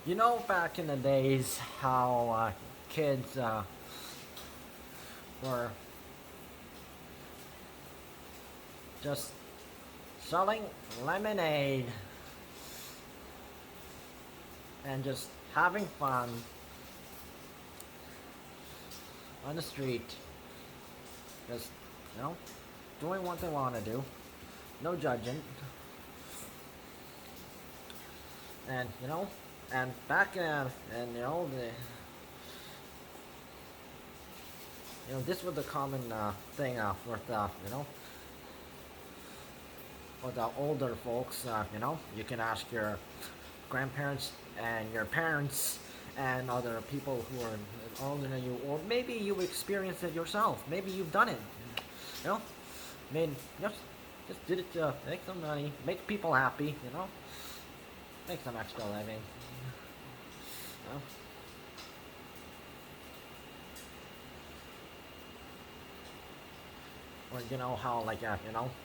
You know, back in the days, how kids were just selling lemonade and just having fun on the street, just, you know, doing what they want to do, no judging. And, and back and, this was the common thing with, with the older folks, you can ask your grandparents and your parents and other people who are older than you, or maybe you experienced it yourself. Maybe you've done it. You know, I mean, just did it to make some money, make people happy. Make some extra living. You know, or how like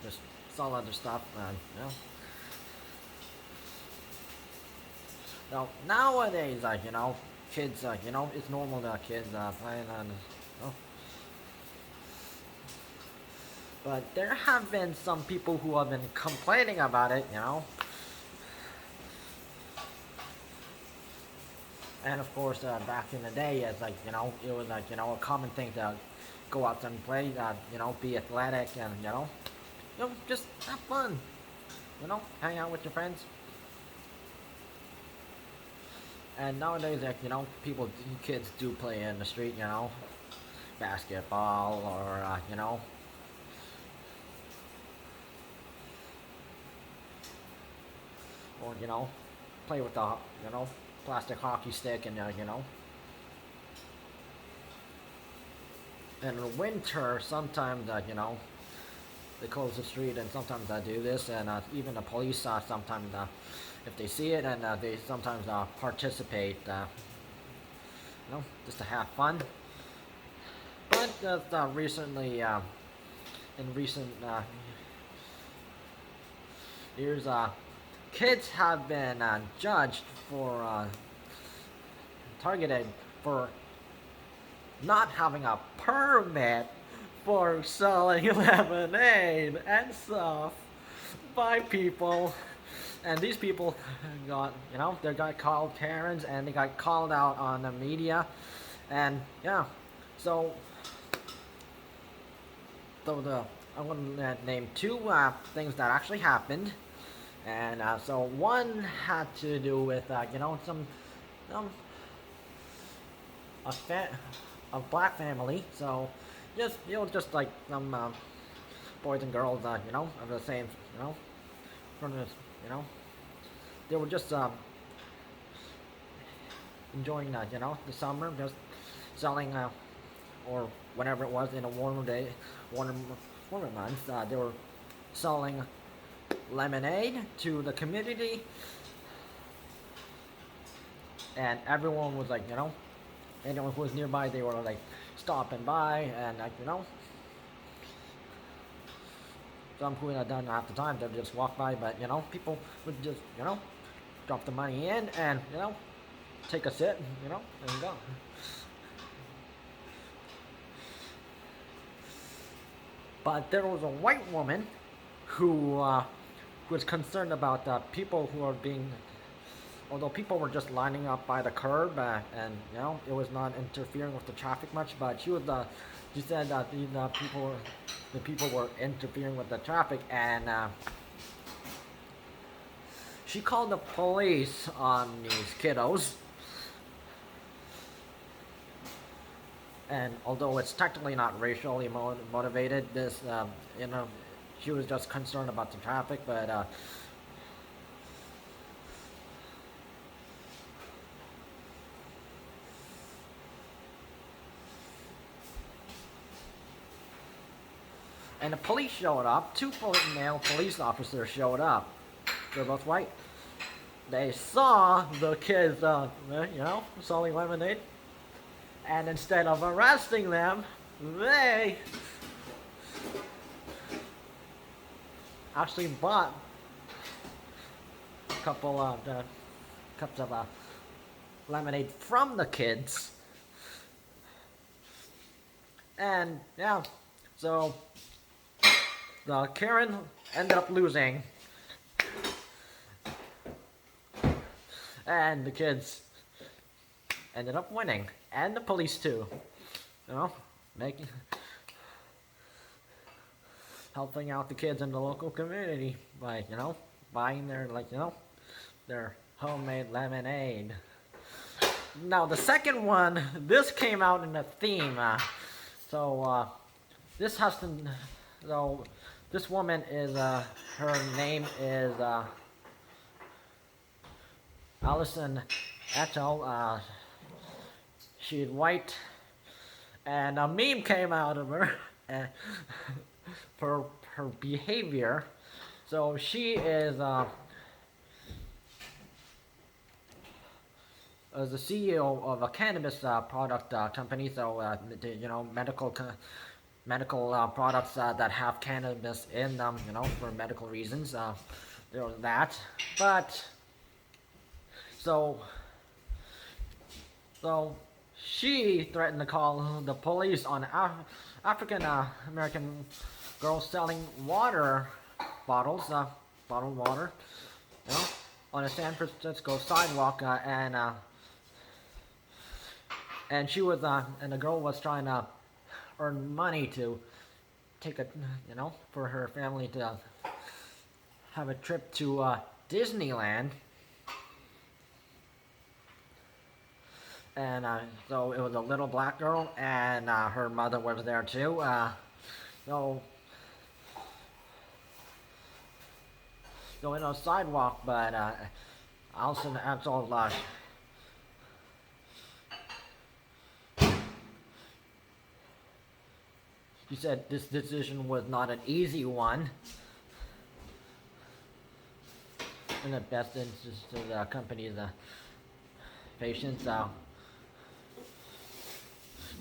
just sell other stuff and Now nowadays, kids, it's normal that kids playing on, but there have been some people who have been complaining about it, and of course, back in the day, it's like, it was like, a common thing to go out and play, be athletic and, just have fun, hang out with your friends. And nowadays, like, people, kids do play in the street, basketball or, or, play with the, plastic hockey stick and, in the winter, sometimes, they close the street and sometimes I do this and even the police sometimes if they see it and they sometimes participate just to have fun, but recently in recent years kids have been judged for targeted for not having a permit for selling lemonade and stuff by people. And these people got, they got called Karens and they got called out on the media. And yeah, so, I'm going to name two things that actually happened. And so one had to do with, um, a, fa- a black family. So just, just like some boys and girls, of the same, from this, you know, they were just enjoying, the summer, just selling, or whenever it was in a warmer day, warmer, warmer months, they were selling lemonade to the community, and everyone was like, anyone who was nearby, they were like stopping by, and like, some who had done half the time, they would just walk by, but people would just, drop the money in and, take a sit, and go. But there was a white woman who was concerned about people who are being, although people were just lining up by the curb and it was not interfering with the traffic much, but she said that the people were interfering with the traffic, and she called the police on these kiddos. And although it's technically not racially motivated, this, she was just concerned about the traffic, but and the police showed up. Two male police officers showed up. They're both white. They saw the kids, selling lemonade, and instead of arresting them, they actually bought a couple of cups of lemonade from the kids. And yeah, so the Karen ended up losing, and the kids ended up winning, and the police too. You know, making helping out the kids in the local community by buying their their homemade lemonade. Now the second one, this came out in a theme. This has to. So this woman is her name is Allison Ethel. She's white, and a meme came out of her for her behavior. So she is as the CEO of a cannabis product company. So medical products that have cannabis in them, for medical reasons. There's that, but so she threatened to call the police on African American girls selling water bottles, bottled water, on a San Francisco sidewalk, and she was, and the girl was trying to earn money to take for her family to have a trip to Disneyland. And so it was a little black girl, and her mother was there too. So in a sidewalk, but Allison Ethel she said this decision was not an easy one, in the best interest of the company's patients.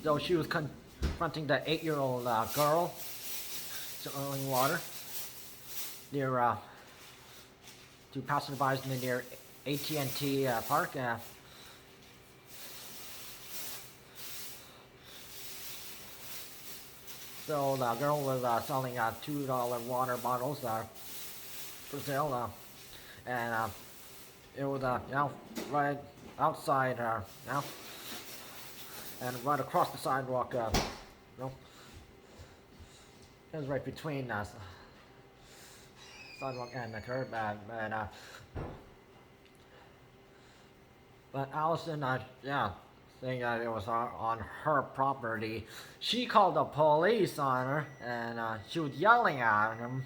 So she was confronting the 8-year-old girl selling water near to passerbys near AT&T Park. So the girl was selling $2 water bottles for sale, and it was right outside, and right across the sidewalk. It was right between sidewalk and the curb. But Allison, saying that it was on her property. She called the police on her, and she was yelling at him.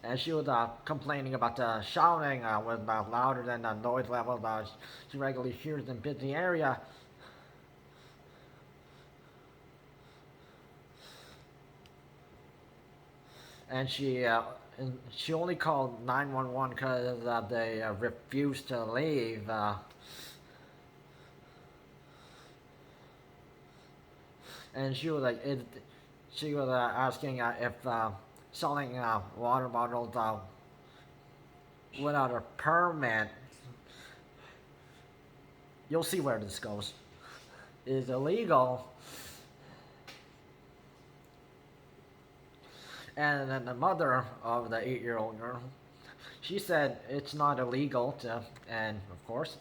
And she was complaining about the shouting was louder than the noise level that she regularly hears in busy area. And she only called 911 because they refused to leave. And she was asking if selling water bottles without a permit, you'll see where this goes, is illegal. And then the mother of the 8-year-old girl, she said it's not illegal to, and of course.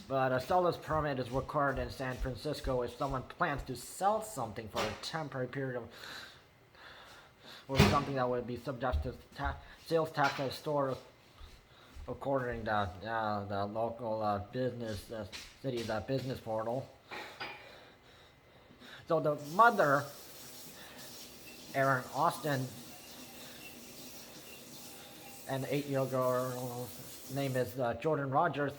But a seller's permit is required in San Francisco if someone plans to sell something for a temporary period of, or something that would be subject to sales tax at a store, according to the local business, city's business portal. So the mother, Erin Austin, and the 8-year-old girl's name is Jordan Rogers.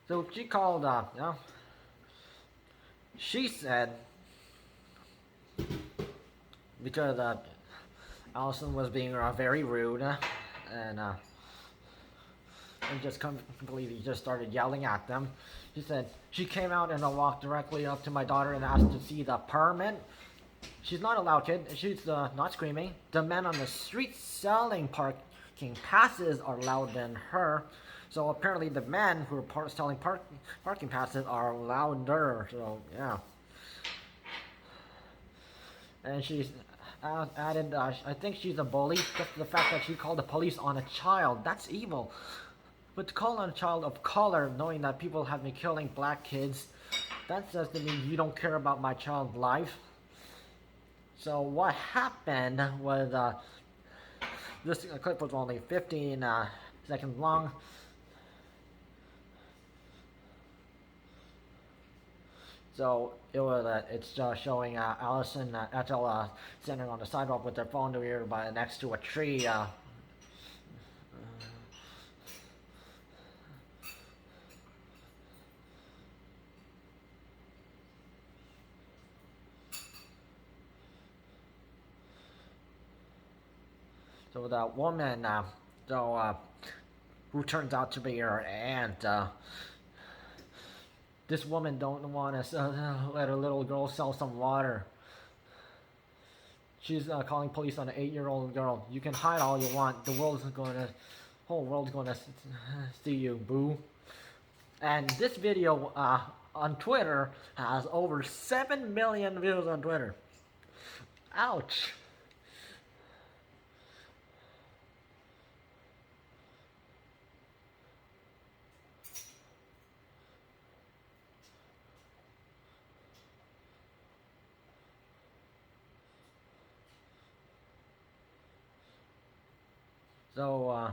So she called, she said, because Allison was being very rude, and just completely just started yelling at them. She said she came out and walked directly up to my daughter and asked to see the permit, She's not a loud kid. She's not screaming. The men on the street selling parking passes are louder than her. So apparently the men who are selling parking passes are louder. So yeah. And she's added, I think she's a bully. Just the fact that she called the police on a child. That's evil. But to call on a child of color, knowing that people have been killing black kids, that says to me you don't care about my child's life. So what happened was this clip was only 15 seconds long. So it's showing Allison Ethel sitting on the sidewalk with their phone to ear by next to a tree. So the woman, who turns out to be her aunt, this woman don't want to let her little girl sell some water. She's calling police on an 8-year-old girl. You can hide all you want. Whole world's gonna see you, boo. And this video on Twitter has over 7 million views on Twitter. Ouch. So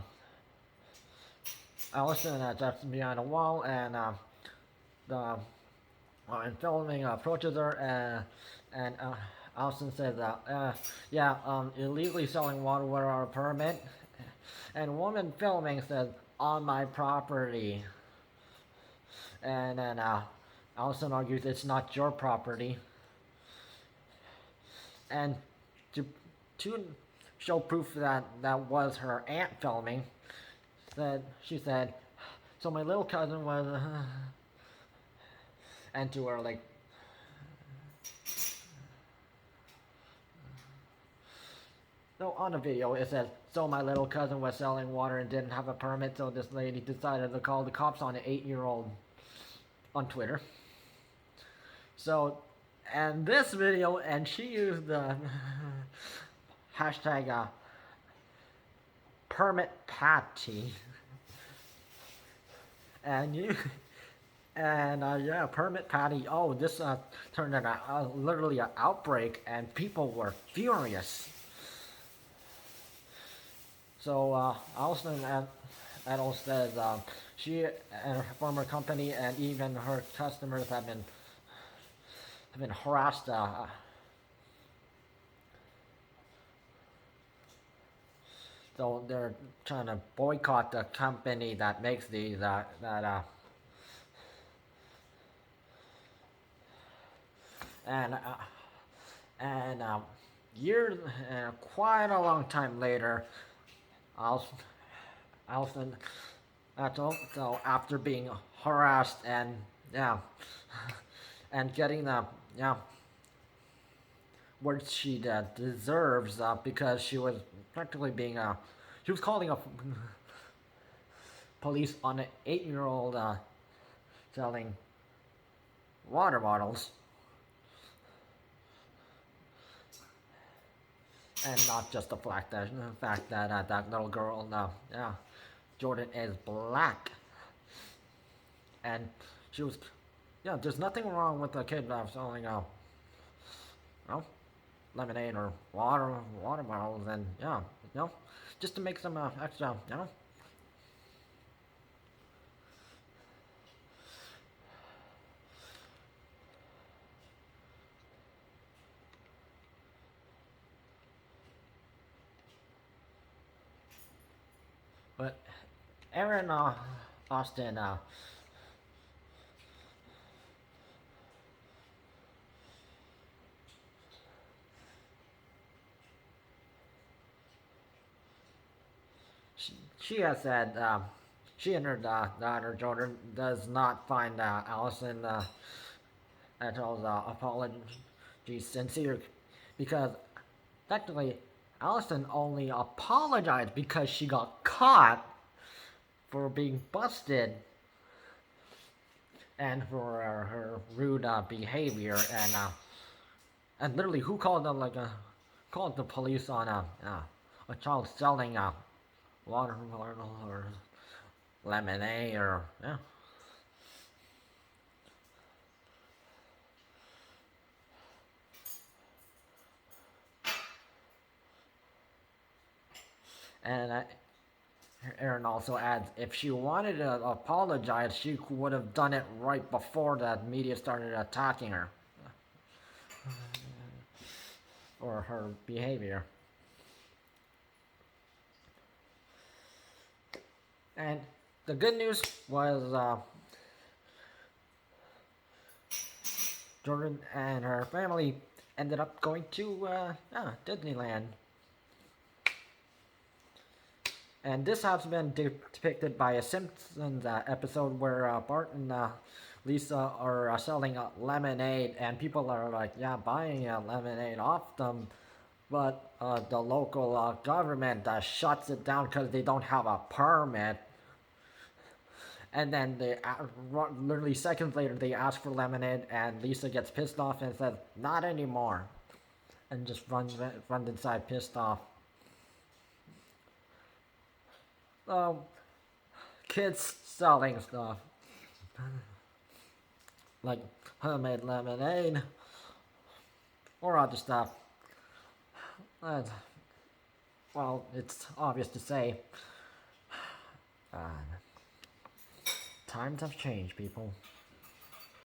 Allison just behind a wall, and the and filming approaches her, and Allison says, "Yeah, illegally selling water without a permit." And woman filming says, "On my property." And then Allison argues it's not your property. And to to show proof that that was her aunt filming, she said, "So my little cousin was," and to her like, no, on the video it says, "So my little cousin was selling water and didn't have a permit, so this lady decided to call the cops on an 8-year-old on Twitter." So, and this video, and she used the hashtag permit patty, and you. And yeah, permit patty. Oh, this turned into literally an outbreak, and people were furious. So Allison Adel says she and her former company and even her customers have been harassed. So they're trying to boycott the company that makes these. And years, quite a long time later, Allison Ethel, so after being harassed and yeah, and getting the what she deserves because she was practically being she was calling a police on an 8-year-old selling water bottles. And not just the fact that that little girl, Jordan is black, and she was, there's nothing wrong with the kid selling, lemonade or water bottles, and just to make some extra, But Aaron Austin, she has said she and her daughter Jordan does not find Allison Ethel's apology sincere. because technically Allison only apologized because she got caught for being busted and for her rude behavior and literally who called them called the police on a child selling water or lemonade or yeah. And Aaron also adds, if she wanted to apologize, she would have done it right before the media started attacking her or her behavior. And the good news was Jordan and her family ended up going to Disneyland. And this has been depicted by a Simpsons episode where Bart and Lisa are selling lemonade, and people are like, yeah, buying lemonade off them. But the local government shuts it down because they don't have a permit. And then literally seconds later, they ask for lemonade, and Lisa gets pissed off and says, "Not anymore," and just runs inside pissed off. Kids selling stuff like homemade lemonade or other stuff. Well, it's obvious to say. Uh, Times have changed, people.